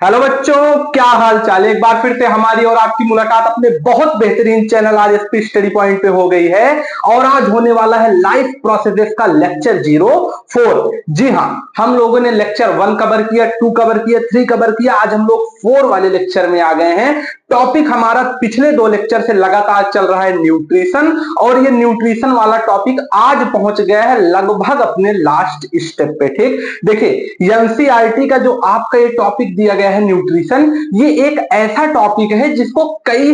Hello बच्चों, क्या हाल चाल है। एक बार फिर से हमारी और आपकी मुलाकात अपने बहुत बेहतरीन चैनल आरएसपी स्टडी पॉइंट पे हो गई है और आज होने वाला है लाइफ प्रोसेसेस का लेक्चर 04। जी हाँ, हम लोगों ने लेक्चर 1 कवर किया, 2 कवर किया, 3 कवर किया। आज हम लोग 4 वाले लेक्चर में आ गए हैं। टॉपिक हमारा पिछले 2 लेक्चर से लगातार चल रहा है न्यूट्रिशन, और ये न्यूट्रिशन वाला टॉपिक आज पहुंच गया है लगभग अपने लास्ट स्टेप पे। ठीक, देखिए एनसीईआरटी का जो आपका ये टॉपिक दिया गया है न्यूट्रिशन, ये एक ऐसा टॉपिक है जिसको कई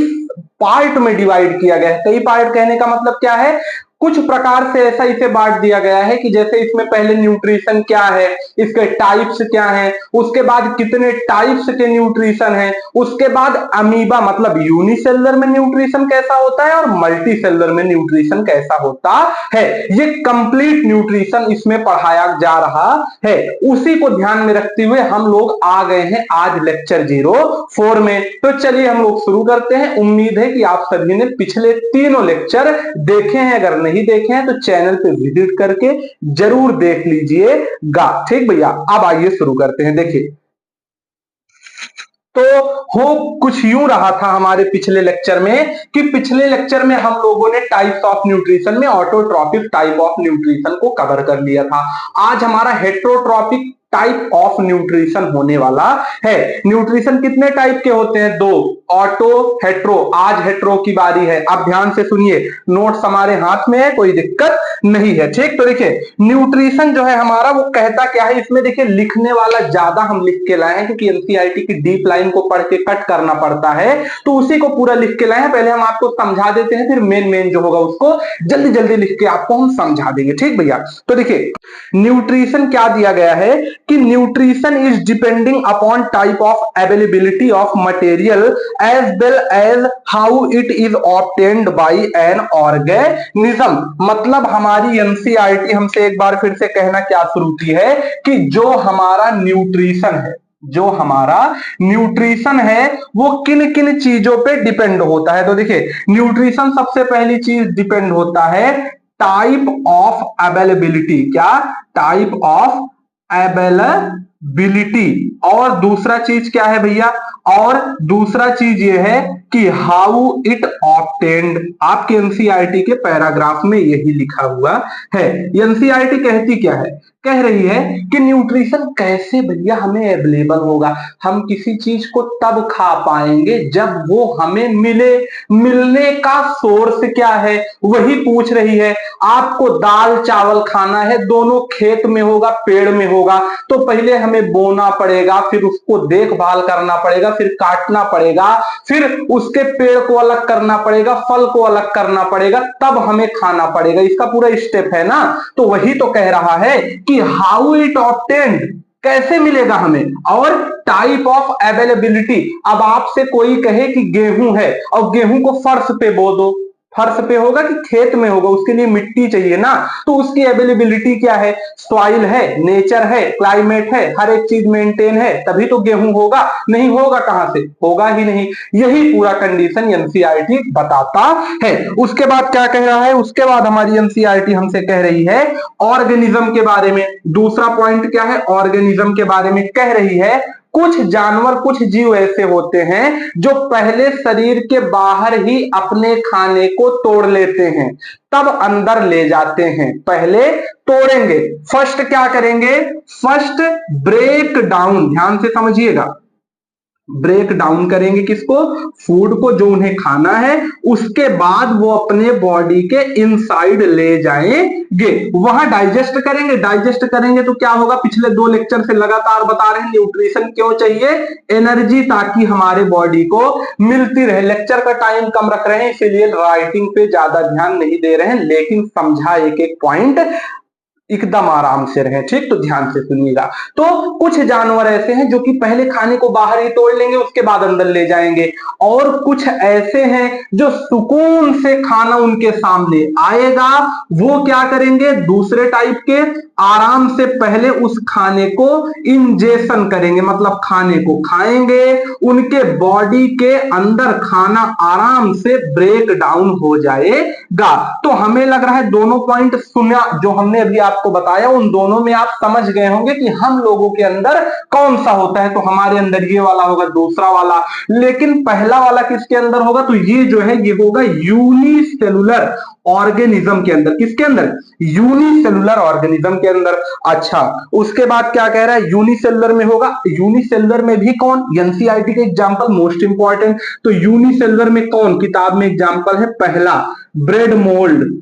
पार्ट में डिवाइड किया गया है। कई पार्ट कहने का मतलब क्या है, कुछ प्रकार से ऐसा इसे बांट दिया गया है कि जैसे इसमें पहले न्यूट्रिशन क्या है, इसके टाइप्स क्या हैं, उसके बाद कितने टाइप्स के न्यूट्रिशन हैं, उसके बाद अमीबा मतलब यूनिसेलुलर में न्यूट्रिशन कैसा होता है और मल्टी सेलुलर में न्यूट्रिशन कैसा होता है। ये कंप्लीट न्यूट्रिशन इसमें पढ़ाया जा रहा है। उसी को ध्यान में रखते हुए हम लोग आ गए हैं आज लेक्चर 04 में। तो चलिए हम लोग शुरू करते हैं। उम्मीद है कि आप सभी ने पिछले तीनों लेक्चर देखे हैं। अगर नहीं देखे हैं तो चैनल पे विजिट करके जरूर देख लीजिएगा। ठीक भैया, अब आइए शुरू करते हैं। देखिए, तो हो कुछ यूं रहा था हमारे पिछले लेक्चर में कि पिछले लेक्चर में हम लोगों ने टाइप्स ऑफ न्यूट्रिशन में ऑटोट्रॉपिक टाइप ऑफ न्यूट्रिशन को कवर कर लिया था। आज हमारा हेट्रोट्रॉपिक टाइप ऑफ न्यूट्रिशन होने वाला है। न्यूट्रिशन कितने टाइप के होते हैं? 2, ऑटो, हेट्रो। आज हेट्रो की बारी है। आप ध्यान से सुनिए, नोट्स हमारे हाथ में है, कोई दिक्कत नहीं है। ठीक, तो देखिए न्यूट्रिशन जो है हमारा वो कहता क्या है। इसमें देखिए लिखने वाला ज्यादा हम लिख के लाए हैं क्योंकि एनसीईआरटी की डीप लाइन को पढ़ के कट करना पड़ता है, तो उसी को पूरा लिख के लाए हैं। पहले हम आपको समझा देते हैं, फिर मेन जो होगा उसको जल्दी जल्दी लिख के आपको हम समझा देंगे। ठीक भैया, तो देखिए न्यूट्रिशन क्या दिया गया है कि nutrition is depending upon type of availability of material as well as how it is obtained by an organism. मतलब हमारी एनसीईआरटी हमसे एक बार फिर से कहना क्या शुरू की है कि जो हमारा न्यूट्रिशन है, जो हमारा न्यूट्रिशन है वो किन किन चीजों पे डिपेंड होता है। तो देखिए न्यूट्रिशन सबसे पहली चीज डिपेंड होता है टाइप ऑफ अवेलेबिलिटी। क्या? Type of availability. और दूसरा चीज क्या है भैया? और दूसरा चीज ये है कि हाउ इट ऑब्टेन्ड। आपके एनसीईआरटी के पैराग्राफ में यही लिखा हुआ है। एनसीईआरटी कहती क्या है? कह रही है कि न्यूट्रिशन कैसे भैया हमें अवेलेबल होगा। हम किसी चीज को तब खा पाएंगे जब वो हमें मिले। मिलने का सोर्स क्या है वही पूछ रही है। आपको दाल चावल खाना है, दोनों खेत में होगा, पेड़ में होगा, तो पहले हमें बोना पड़ेगा, फिर उसको देखभाल करना पड़ेगा, फिर काटना पड़ेगा, फिर उसके पेड़ को अलग करना पड़ेगा, फल को अलग करना पड़ेगा, तब हमें खाना पड़ेगा। इसका पूरा स्टेप है ना। तो वही तो कह रहा है कि हाउ इट ऑब्टेन्ड, कैसे मिलेगा हमें, और टाइप ऑफ अवेलेबिलिटी। अब आपसे कोई कहे कि गेहूं है और गेहूं को फर्श पे बो दो, फर्श पे होगा कि खेत में होगा? उसके लिए मिट्टी चाहिए ना। तो उसकी अवेलेबिलिटी क्या है? सॉइल है, नेचर है, क्लाइमेट है, हर एक चीज मेंटेन है, तभी तो गेहूं होगा। नहीं होगा कहां से? होगा ही नहीं। यही पूरा कंडीशन एनसीईआरटी बताता है। उसके बाद क्या कह रहा है? उसके बाद हमारी एनसीईआरटी हमसे कह रही है ऑर्गेनिज्म के बारे में। दूसरा पॉइंट क्या है? ऑर्गेनिज्म के बारे में कह रही है कुछ जानवर, कुछ जीव ऐसे होते हैं जो पहले शरीर के बाहर ही अपने खाने को तोड़ लेते हैं, तब अंदर ले जाते हैं। पहले तोड़ेंगे, फर्स्ट क्या करेंगे? First break down. ध्यान से समझिएगा, ब्रेक डाउन करेंगे किसको? फूड को, जो उन्हें खाना है। उसके बाद वो अपने बॉडी के इनसाइड ले जाएंगे, वहां डाइजेस्ट करेंगे। डाइजेस्ट करेंगे तो क्या होगा? पिछले 2 लेक्चर से लगातार बता रहे हैं न्यूट्रिशन क्यों चाहिए। एनर्जी, ताकि हमारे बॉडी को मिलती रहे। लेक्चर का टाइम कम रख रहे हैं इसीलिए राइटिंग पे ज्यादा ध्यान नहीं दे रहे हैं, लेकिन समझा एक एक पॉइंट एकदम आराम से रहे। ठीक, तो ध्यान से सुनिएगा। तो कुछ जानवर ऐसे हैं जो कि पहले खाने को बाहर ही तोड़ लेंगे, उसके बाद अंदर ले जाएंगे। और कुछ ऐसे हैं जो सुकून से खाना उनके सामने आएगा, वो क्या करेंगे? दूसरे टाइप के आराम से पहले उस खाने को इंजेक्शन करेंगे, मतलब खाने को खाएंगे, उनके बॉडी के अंदर खाना आराम से ब्रेक डाउन हो जाएगा। तो हमें लग रहा है दोनों पॉइंट सुना जो हमने अभी आपको बताया उन दोनों में आप समझ गए होंगे कि हम लोगों के अंदर कौन सा होता है। तो हमारे अंदर ये वाला होगा, दूसरा वाला, लेकिन पहला वाला किसके अंदर होगा? तो ये जो है ये होगा यूनिसेलुलर ऑर्गेनिज्म के अंदर। किसके अंदर? यूनिसेलुलर ऑर्गेनिज्म के अंदर। अच्छा, उसके बाद क्या कह रहा है? यूनिसेलुलर में होगा। यूनिसेलुलर में भी कौन? एनसीईआरटी के एग्जांपल मोस्ट इंपॉर्टेंट। तो यूनिसेलुलर में कौन किताब में एग्जांपल है? पहला ब्रेड मोल्ड।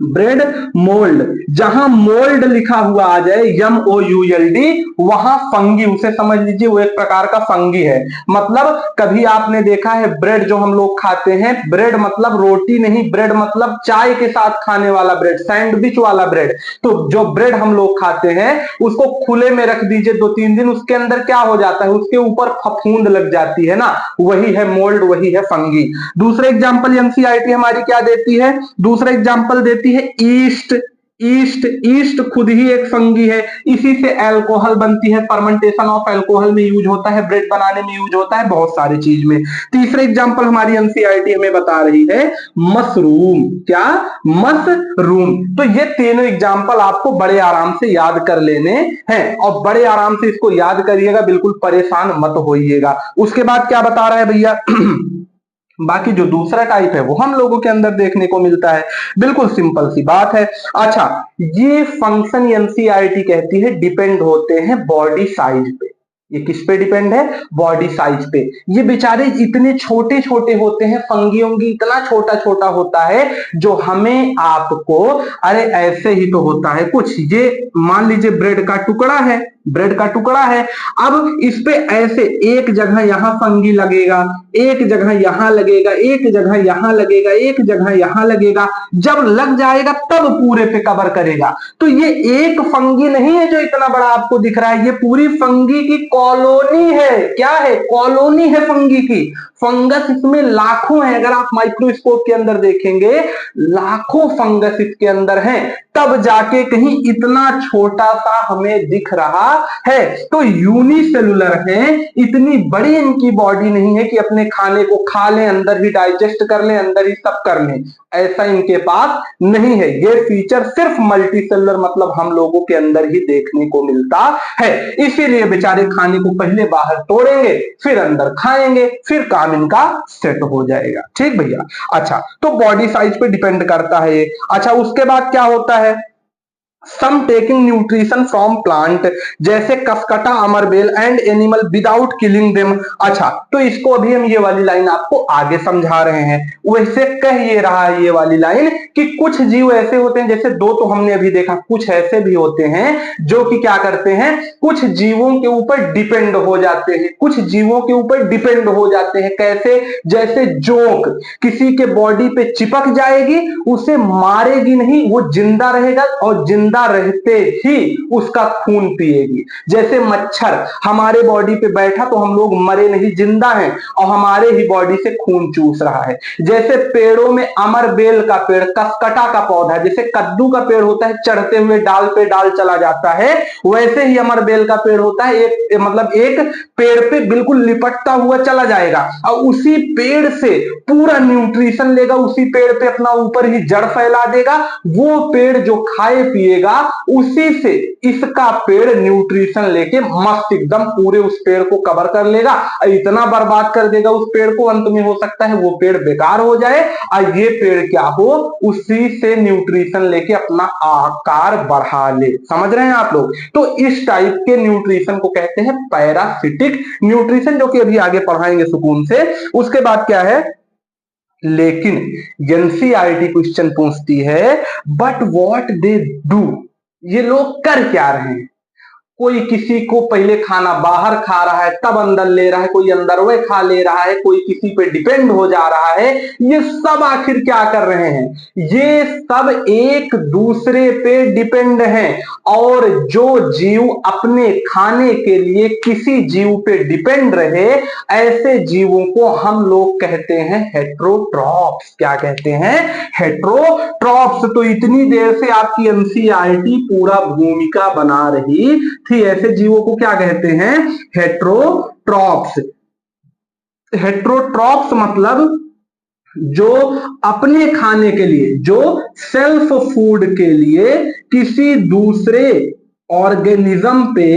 ब्रेड मोल्ड, जहां मोल्ड लिखा हुआ आ जाए MOULD, वहां फंगी, उसे समझ लीजिए वो एक प्रकार का फंगी है। मतलब कभी आपने देखा है ब्रेड जो हम लोग खाते हैं, ब्रेड मतलब रोटी नहीं, ब्रेड मतलब चाय के साथ खाने वाला ब्रेड, सैंडविच वाला ब्रेड। तो जो ब्रेड हम लोग खाते हैं उसको खुले में रख दीजिए 2-3 दिन, उसके अंदर क्या हो जाता है? उसके ऊपर फफूंद लग जाती है ना, वही है मोल्ड, वही है फंगी। दूसरा एग्जांपल एनसीईआरटी हमारी क्या देती है? दूसरा एग्जांपल देती है ईस्ट। ईस्ट, ईस्ट खुद ही एक फंगी है, इसी से अल्कोहल बनती है, फर्मेंटेशन ऑफ अल्कोहल में यूज होता है, ब्रेड बनाने में यूज होता है, बहुत सारी चीज में। तीसरा एग्जांपल हमारी एनसीईआरटी हमें बता रही है मशरूम। क्या? मशरूम। तो ये तीनों एग्जांपल आपको बड़े आराम से याद कर लेने हैं, और बड़े आराम से इसको याद करिएगा, बिल्कुल परेशान मत होइएगा। उसके बाद क्या बता रहा है भैया? बाकी जो दूसरा टाइप है वो हम लोगों के अंदर देखने को मिलता है, बिल्कुल सिंपल सी बात है। अच्छा, ये फंक्शन एनसीईआरटी कहती है डिपेंड होते हैं बॉडी साइज पे। ये किस पे डिपेंड है? बॉडी साइज पे। ये बेचारे इतने छोटे छोटे होते हैं, फंगी वंगी इतना छोटा छोटा होता है जो हमें आपको, अरे ऐसे ही तो होता है कुछ। ये मान लीजिए ब्रेड का टुकड़ा है, ब्रेड का टुकड़ा है, अब इस पे ऐसे एक जगह यहां फंगी लगेगा, एक जगह यहां लगेगा, एक जगह यहां लगेगा, एक जगह यहां लगेगा, जब लग जाएगा तब पूरे पे कवर करेगा। तो ये एक फंगी नहीं है जो इतना बड़ा आपको दिख रहा है, ये पूरी फंगी की कॉलोनी है। क्या है? कॉलोनी है फंगी की। फंगस इसमें लाखों है, अगर आप माइक्रोस्कोप के अंदर देखेंगे लाखों फंगस इसके अंदर हैं, तब जाके कहीं इतना छोटा सा हमें दिख रहा है। तो यूनिसेलुलर है, इतनी बड़ी इनकी बॉडी नहीं है कि अपने खाने को खा लें, अंदर ही डाइजेस्ट कर लें, अंदर ही सब कर लें, ऐसा इनके पास नहीं है। ये फीचर सिर्फ मल्टीसेलुलर मतलब हम लोगों के अंदर ही देखने को मिलता है। इसीलिए बेचारे खाने को पहले बाहर तोड़ेंगे, फिर अंदर खाएंगे, फिर काम इनका सेट हो जाएगा। ठीक भैया? अच्छा, तो बॉडी साइज पे डिपेंड करता है ये। अच्छा, उसके बाद क्या होता है? Some taking nutrition from plant, जैसे कसकटा, अमरबेल and animal without killing them. अच्छा, तो इसको अभी हम ये वाली लाइन आपको आगे समझा रहे हैं। वैसे कह ये रहा है ये वाली लाइन कि कुछ जीव ऐसे होते हैं, जैसे दो तो हमने अभी देखा, कुछ ऐसे भी होते हैं जो कि क्या करते हैं? कुछ जीवों के ऊपर डिपेंड हो जाते हैं, कुछ जीवों के ऊपर डिपेंड हो जाते हैं। कैसे? जैसे जोंक किसी के बॉडी पे चिपक जाएगी, उसे मारेगी नहीं, वो जिंदा रहेगा और जिंदा रहते ही उसका खून पिएगी। जैसे मच्छर हमारे बॉडी पे बैठा तो हम लोग मरे नहीं, जिंदा हैं और हमारे ही बॉडी से खून चूस रहा है। जैसे पेड़ों में अमरबेल का पेड़, कसकटा का पौधा, जैसे कद्दू का पेड़ होता है, चढ़ते हुए डाल पे डाल चला जाता है, वैसे ही अमरबेल का पेड़ होता है, एक मतलब एक पेड़ पे बिल्कुल लिपटता हुआ चला जाएगा और उसी पेड़ से पूरा न्यूट्रिशन लेगा, उसी पेड़ पे अपना ऊपर ही जड़ फैला देगा। वो पेड़ जो खाए पिएगा उसी से इसका पेड़ न्यूट्रिशन लेके मस्त एकदम पूरे उस पेड़ को कवर कर लेगा, इतना बर्बाद कर देगा उस पेड़ को, अंत में हो सकता है वो पेड़ बेकार हो जाए और ये पेड़ क्या हो? उसी से न्यूट्रिशन लेके अपना आकार बढ़ा ले। समझ रहे हैं आप लोग? तो इस टाइप के न्यूट्रिशन को कहते हैं पैरासिटिक न्यूट्रिशन, जो कि अभी आगे पढ़ाएंगे सुकून से। उसके बाद क्या है? लेकिन एनसीईआरटी क्वेश्चन पूछती है, बट व्हाट दे डू, ये लोग कर क्या रहे हैं? कोई किसी को पहले खाना बाहर खा रहा है तब अंदर ले रहा है, कोई अंदर वह खा ले रहा है, कोई किसी पे डिपेंड हो जा रहा है। ये सब आखिर क्या कर रहे हैं? ये सब एक दूसरे पे डिपेंड हैं, और जो जीव अपने खाने के लिए किसी जीव पे डिपेंड रहे, ऐसे जीवों को हम लोग कहते हैं हेट्रोट्रॉप्स। क्या कहते हैं? हेट्रोट्रॉप्स। तो इतनी देर से आपकी एनसीईआरटी पूरा भूमिका बना रही थी, ऐसे जीवों को क्या कहते हैं? हेट्रोट्रॉप्स। हेट्रोट्रॉप्स मतलब जो अपने खाने के लिए, जो सेल्फ फूड के लिए किसी दूसरे ऑर्गेनिज्म पे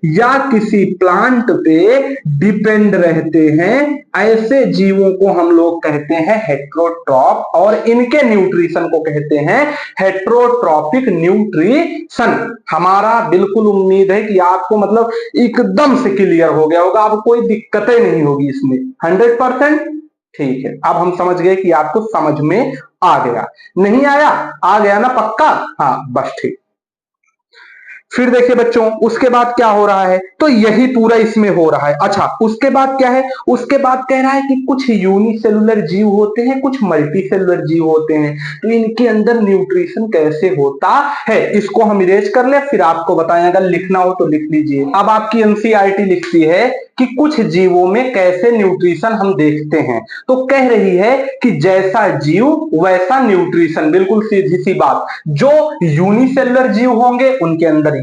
या किसी प्लांट पे डिपेंड रहते हैं, ऐसे जीवों को हम लोग कहते हैं हेट्रोट्रॉप, और इनके न्यूट्रिशन को कहते हैं हेट्रोट्रॉपिक न्यूट्रिशन। हमारा बिल्कुल उम्मीद है कि आपको मतलब एकदम से क्लियर हो गया होगा, अब कोई दिक्कतें नहीं होगी इसमें, 100%। ठीक है, अब हम समझ गए कि आपको समझ में आ गया। नहीं आया? आ गया ना पक्का? हाँ बस ठीक। फिर देखिए बच्चों, उसके बाद क्या हो रहा है, तो यही पूरा इसमें हो रहा है। अच्छा, उसके बाद क्या है, उसके बाद कह रहा है कि कुछ यूनिसेलुलर जीव होते हैं, कुछ मल्टीसेलुलर जीव होते हैं, तो इनके अंदर न्यूट्रिशन कैसे होता है, इसको हम इरेज कर ले, फिर आपको बताएं, अगर लिखना हो तो लिख लीजिए। अब आपकी एनसीईआरटी लिखती है कि कुछ जीवों में कैसे न्यूट्रिशन हम देखते हैं, तो कह रही है कि जैसा जीव वैसा न्यूट्रिशन, बिल्कुल सीधी सी बात। जो यूनिसेलुलर जीव होंगे उनके अंदर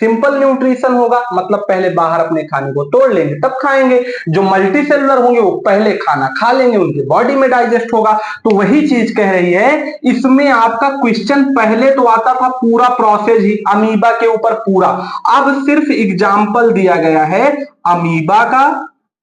सिंपल न्यूट्रिशन होगा, मतलब पहले बाहर अपने खाने को तोड़ लेंगे तब खाएंगे। जो मल्टी सेलुलर होंगे वो पहले खाना खा लेंगे, उनके बॉडी में डाइजेस्ट होगा। तो वही चीज कह रही है, इसमें आपका क्वेश्चन पहले तो आता था पूरा प्रोसेस ही अमीबा के ऊपर पूरा, अब सिर्फ एग्जाम्पल दिया गया है अमीबा का,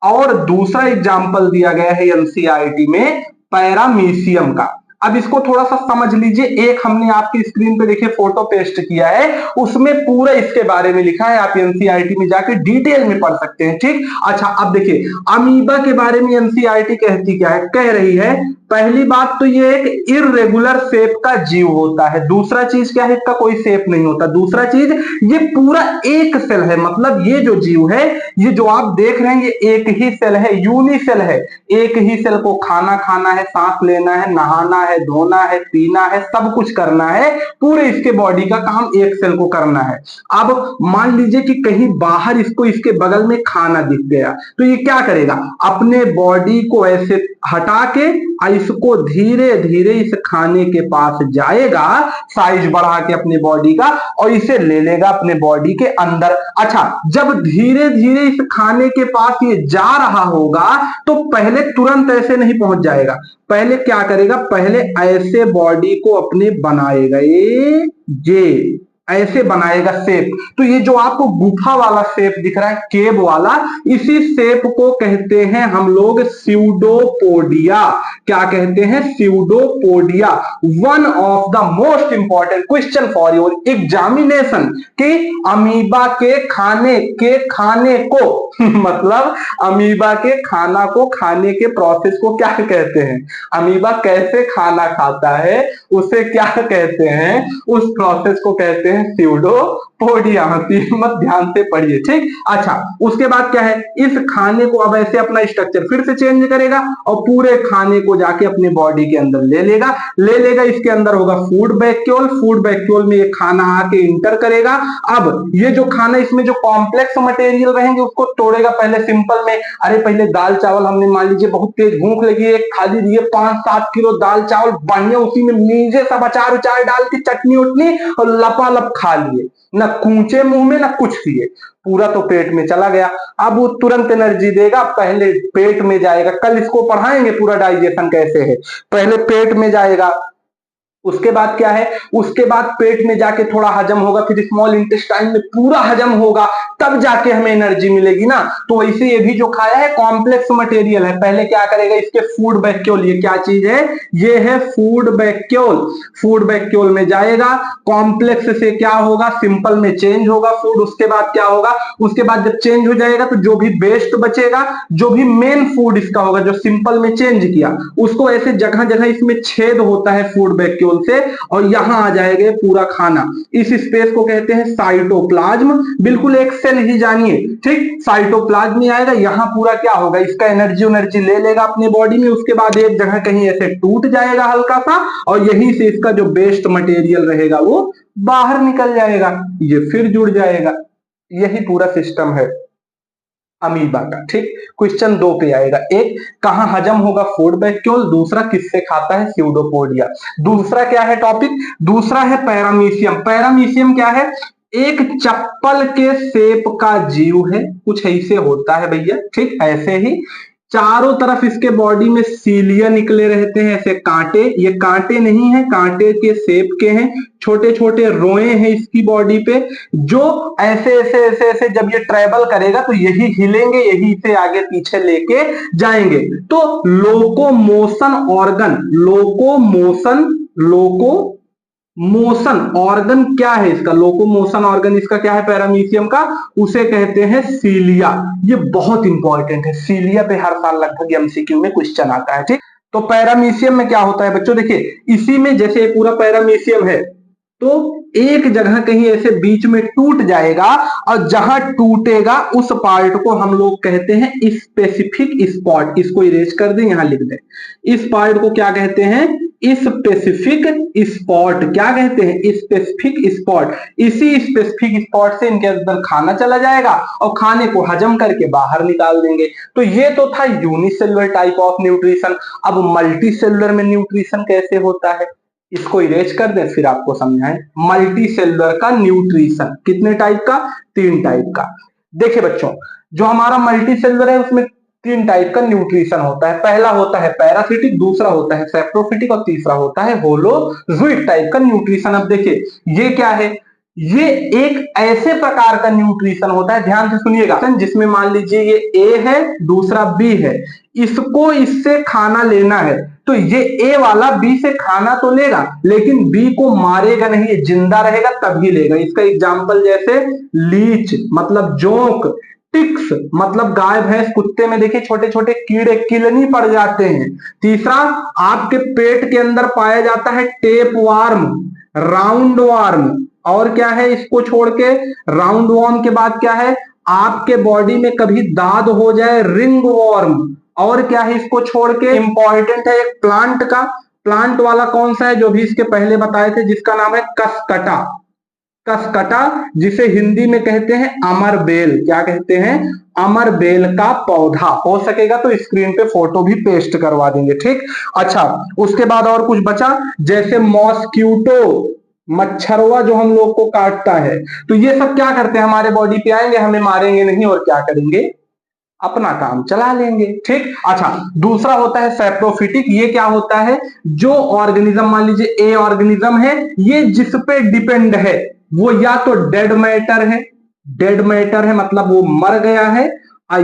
और दूसरा एग्जाम्पल दिया गया है एनसीईआरटी में पैरामीशियम का। अब इसको थोड़ा सा समझ लीजिए, एक हमने आपकी स्क्रीन पे देखिए फोटो पेस्ट किया है, उसमें पूरा इसके बारे में लिखा है, आप एनसीईआरटी में जाकर डिटेल में पढ़ सकते हैं। ठीक, अच्छा अब देखिए अमीबा के बारे में एनसीईआरटी कहती क्या है, कह रही है पहली बात तो ये एक इररेगुलर शेप का जीव होता है। दूसरा चीज क्या है, इसका कोई शेप नहीं होता। दूसरा चीज ये पूरा एक सेल है, मतलब ये जो जीव है, ये जो आप देख रहे हैं ये एक ही सेल है, यूनिसेल है। एक ही सेल को खाना खाना है, सांस लेना है, नहाना है, धोना है, पीना है, सब कुछ करना है, पूरे इसके बॉडी का काम एक सेल को करना है। अब मान लीजिए कि कहीं बाहर इसको इसके बगल में खाना दिख गया, तो ये क्या करेगा, अपने बॉडी को ऐसे हटा के इसको धीरे धीरे इस खाने के पास जाएगा, साइज बढ़ा के अपने बॉडी का, और इसे ले लेगा अपने बॉडी के अंदर। अच्छा, जब धीरे धीरे इस खाने के पास ये जा रहा होगा, तो पहले तुरंत ऐसे नहीं पहुंच जाएगा, पहले क्या करेगा, पहले ऐसे बॉडी को अपने बनाएगा, ये ऐसे बनाएगा शेप। तो ये जो आपको गुफा वाला शेप दिख रहा है, केव वाला, इसी शेप को कहते हैं हम लोग स्यूडोपोडिया। क्या कहते हैं, pseudopodia. One of the most important question for your examination कि अमीबा के खाने को मतलब अमीबा के खाना को खाने के प्रोसेस को क्या कहते हैं, अमीबा कैसे खाना खाता है उसे क्या कहते हैं, उस प्रोसेस को कहते हैं स्यूडोपोडिया। मत ध्यान से पढ़िए, ठीक। अच्छा, उसके बाद क्या है, इस खाने को अब ऐसे अपना स्ट्रक्चर फिर से चेंज करेगा और पूरे खाने को जाके अपने बॉडी के अंदर ले लेगा। इसके अंदर होगा फूड वैक्यूल, फूड वैक्यूल में ये खाना आके इंटर करेगा। अब ये जो खाना, इसमें जो कॉम्प्लेक्स मटेरियल रहेंगे उसको तोड़ेगा पहले सिंपल में। अरे पहले दाल चावल हमने मान लीजिए बहुत तेज भूख लगी है, खा लीजिए 5-7 किलो दाल चावल बढ़िया, उसी में नीचे सब अचार उचार डाल के चटनी उटनी और लपालप खा लिए, ना कूचे मुंह में ना कुछ किए, पूरा तो पेट में चला गया। अब वो तुरंत एनर्जी देगा, पहले पेट में जाएगा, कल इसको पढ़ाएंगे पूरा डाइजेशन कैसे है। पहले पेट में जाएगा, उसके बाद क्या है, उसके बाद पेट में जाके थोड़ा हजम होगा, फिर स्मॉल इंटेस्टाइन में पूरा हजम होगा, तब जाके हमें एनर्जी मिलेगी ना। तो वैसे ये भी जो खाया है कॉम्प्लेक्स मटेरियल है, पहले क्या करेगा, इसके फूड वैक्यूल, ये क्या चीज है, ये है फूड वैक्यूल। फूड वैक्यूल में जाएगा, कॉम्प्लेक्स से क्या होगा, सिंपल में चेंज होगा फूड। उसके बाद क्या होगा, उसके बाद जब चेंज हो जाएगा तो जो भी वेस्ट बचेगा, जो भी मेन फूड इसका होगा, जो सिंपल में चेंज किया, उसको ऐसे जगह जगह इसमें छेद होता है फूड वैक्यूल से, और यहां आ जाएगा पूरा खाना। इस स्पेस को कहते हैं साइटोप्लाज्म, बिल्कुल एक सेल ही जानिए, ठीक। साइटोप्लाज्म में आएगा, यहां पूरा क्या होगा, इसका एनर्जी ले लेगा अपने बॉडी में। उसके बाद एक जगह कहीं ऐसे टूट जाएगा हल्का सा, और यहीं से इसका जो वेस्ट मटेरियल रहेगा वो बाहर निकल जाएगा, ये फिर जुड़ जाएगा। यही पूरा सिस्टम है अमीबा का, ठीक। क्वेश्चन 2 पे आएगा, एक कहां हजम होगा फूड वैक्यूल, दूसरा किससे खाता है, स्यूडोपोडिया। दूसरा क्या है टॉपिक, दूसरा है पैरामीशियम। पैरामीशियम क्या है, एक चप्पल के शेप का जीव है, कुछ ऐसे होता है भैया, ठीक। ऐसे ही चारों तरफ इसके बॉडी में सीलिया निकले रहते हैं, ऐसे कांटे। ये कांटे नहीं है, कांटे के शेप के हैं, छोटे छोटे रोए हैं इसकी बॉडी पे, जो ऐसे ऐसे ऐसे ऐसे जब ये ट्रेवल करेगा तो यही हिलेंगे, यही से आगे पीछे लेके जाएंगे। तो लोकोमोशन ऑर्गन, लोकोमोशन ऑर्गन क्या है इसका? लोकोमोशन ऑर्गन इसका क्या है पैरामीशियम का? उसे कहते हैं सीलिया। ये बहुत इंपॉर्टेंट है, सीलिया पे हर साल लगभग एमसीक्यू में क्वेश्चन आता है। ठीक, तो पैरामीशियम में क्या होता है बच्चों? देखिए इसी में जैसे पूरा पैरामीशियम है तो एक जगह कहीं ऐसे बीच में टूट जाएगा, और जहां टूटेगा उस पार्ट को हम लोग कहते हैं स्पेसिफिक स्पॉट। इसको इरेज कर दें, यहां लिख दें। इस पार्ट को क्या कहते हैं? Specific spot. क्या कहते हैं? Specific spot. इसी स्पेसिफिक स्पॉट से इनके अंदर खाना चला जाएगा और खाने को हजम करके बाहर निकाल देंगे। तो ये तो था यूनिसेलुलर टाइप ऑफ न्यूट्रिशन। अब मल्टी सेलुलर में न्यूट्रिशन कैसे होता है, इसको इरेज कर दें फिर आपको समझाएं। मल्टी सेलुलर का न्यूट्रिशन कितने टाइप का? 3 टाइप का। देखिए बच्चों, जो हमारा मल्टी सेलुलर है उसमें 3 टाइप का न्यूट्रिशन होता है। पहला होता है पैरासिटिक, दूसरा होता है सेप्रोफिटिक और तीसरा होता है होलोजोइक टाइप का न्यूट्रिशन। अब देखिए ये क्या है? ये एक ऐसे प्रकार का न्यूट्रिशन होता है, ध्यान से सुनिएगा, जिसमें मान लीजिए ये ए है, दूसरा बी है, इसको इससे खाना लेना है, तो ये ए वाला बी से खाना तो लेगा लेकिन बी को मारेगा नहीं, ये जिंदा रहेगा तभी लेगा। इसका एग्जांपल जैसे लीच मतलब जोंक, टिक्स मतलब गाय भैंस कुत्ते में देखिए छोटे छोटे कीड़े किलनी पड़ जाते हैं। तीसरा आपके पेट के अंदर पाया जाता है टेप वार्म, राउंड वार्म, और क्या है इसको छोड़ के? राउंड वार्म के बाद क्या है? आपके बॉडी में कभी दाद हो जाए, रिंग वॉर्म, और क्या है इसको छोड़ के? इंपॉर्टेंट है एक प्लांट का। प्लांट वाला कौन सा है? जो भी इसके पहले बताए थे, जिसका नाम है कसकटा। कसकटा, जिसे हिंदी में कहते हैं अमरबेल। क्या कहते हैं? अमरबेल का पौधा। हो सकेगा तो स्क्रीन पे फोटो भी पेस्ट करवा देंगे। ठीक, अच्छा उसके बाद और कुछ बचा, जैसे मॉस्क्यूटो, मच्छरवा जो हम लोग को काटता है, तो ये सब क्या करते हैं? हमारे बॉडी पे आएंगे, हमें मारेंगे नहीं, और क्या करेंगे? अपना काम चला लेंगे। ठीक, अच्छा दूसरा होता है सेप्रोफिटिक। ये क्या होता है? जो ऑर्गेनिज्म, मान लीजिए ए ऑर्गेनिज्म है, ये जिस पे डिपेंड है वो या तो डेड मैटर है, डेड मैटर है मतलब वो मर गया है,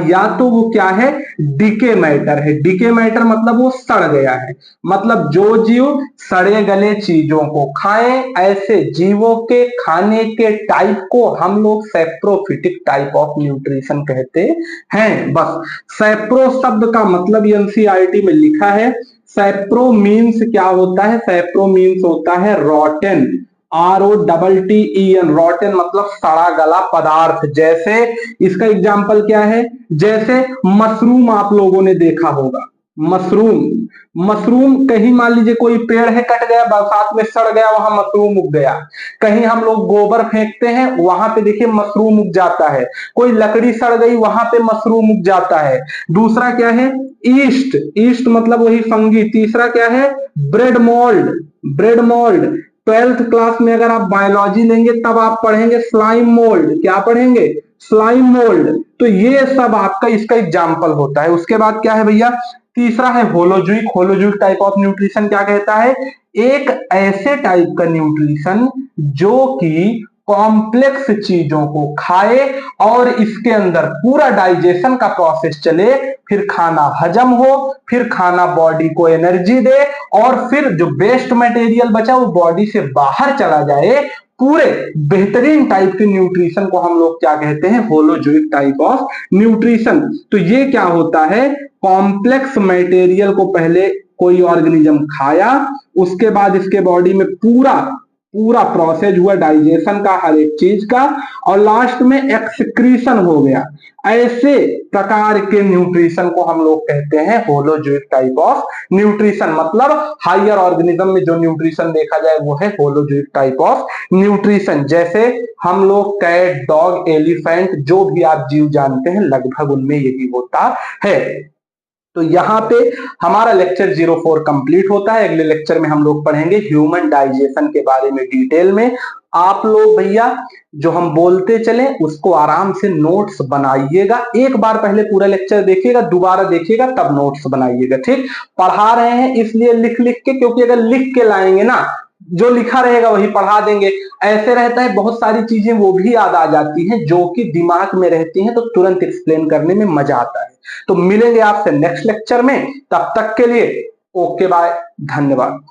या तो वो क्या है? डीके मैटर है। डीके मैटर मतलब वो सड़ गया है। मतलब जो जीव सड़े गले चीजों को खाएं, ऐसे जीवों के खाने के टाइप को हम लोग सेप्रोफिटिक टाइप ऑफ न्यूट्रिशन कहते हैं। बस सेप्रो शब्द का मतलब एनसीईआरटी में लिखा है। सेप्रो मीन्स क्या होता है? सेप्रो मीन्स होता है रॉटेन, ROTTEN, रॉटेन मतलब सड़ा गला पदार्थ। जैसे इसका एग्जाम्पल क्या है? जैसे मशरूम आप लोगों ने देखा होगा, मशरूम, मशरूम कहीं मान लीजिए कोई पेड़ है कट गया, बरसात में सड़ गया, वहां मशरूम उग गया। कहीं हम लोग गोबर फेंकते हैं, वहां पे देखिए मशरूम उग जाता है। कोई लकड़ी सड़ गई, वहां पे मशरूम उग जाता है। दूसरा क्या है? ईस्ट, ईस्ट मतलब वही फंगी। तीसरा क्या है? Bread mould, bread mould. 12th class में अगर आप बायोलॉजी लेंगे तब आप पढ़ेंगे स्लाइम मोल्ड। क्या पढ़ेंगे? Slime mould. तो ये सब आपका इसका एग्जाम्पल होता है। उसके बाद क्या है भैया? तीसरा है होलोजुइक। होलोजुइक टाइप ऑफ न्यूट्रिशन क्या कहता है? एक ऐसे टाइप का न्यूट्रिशन जो कि कॉम्प्लेक्स चीजों को खाए और इसके अंदर पूरा डाइजेशन का प्रोसेस चले, फिर खाना हजम हो, फिर खाना बॉडी को एनर्जी दे, और फिर जो वेस्ट मटेरियल बचा वो बॉडी से बाहर चला जाए। पूरे बेहतरीन टाइप के न्यूट्रिशन को हम लोग क्या कहते हैं? होलोजुइक टाइप ऑफ न्यूट्रिशन। तो ये क्या होता है? कॉम्प्लेक्स मटेरियल को पहले कोई ऑर्गेनिज्म खाया, उसके बाद इसके बॉडी में पूरा पूरा प्रोसेस हुआ डाइजेशन का, हर एक चीज का, और लास्ट में एक्सक्रीशन हो गया। ऐसे प्रकार के न्यूट्रिशन को हम लोग कहते हैं होलोजुइक टाइप ऑफ न्यूट्रिशन। मतलब हायर ऑर्गेनिज्म में जो न्यूट्रिशन देखा जाए वो है होलोजुइक टाइप ऑफ न्यूट्रिशन। जैसे हम लोग कैट, डॉग, एलिफेंट, जो भी आप जीव जानते हैं लगभग उनमें यही होता है। तो यहाँ पे हमारा लेक्चर 04 कंप्लीट होता है। अगले लेक्चर में हम लोग पढ़ेंगे ह्यूमन डाइजेशन के बारे में डिटेल में। आप लोग भैया जो हम बोलते चले उसको आराम से नोट्स बनाइएगा। एक बार पहले पूरा लेक्चर देखिएगा, दोबारा देखिएगा, तब नोट्स बनाइएगा। ठीक, पढ़ा रहे हैं इसलिए लिख लिख के, क्योंकि अगर लिख के लाएंगे ना, जो लिखा रहेगा वही पढ़ा देंगे। ऐसे रहता है, बहुत सारी चीजें वो भी याद आ जाती हैं जो कि दिमाग में रहती हैं, तो तुरंत एक्सप्लेन करने में मजा आता है। तो मिलेंगे आपसे नेक्स्ट लेक्चर में, तब तक के लिए ओके बाय, धन्यवाद।